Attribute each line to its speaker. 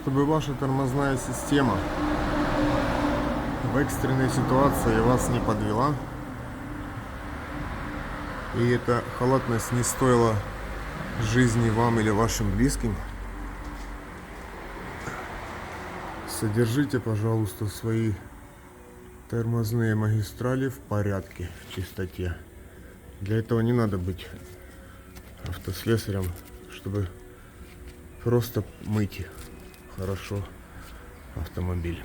Speaker 1: чтобы ваша тормозная система в экстренной ситуации вас не подвела, и эта халатность не стоила жизни вам или вашим близким, содержите, пожалуйста, свои тормозные магистрали в порядке, в чистоте. Для этого не надо быть автослесарем, чтобы просто мыть хорошо автомобиль.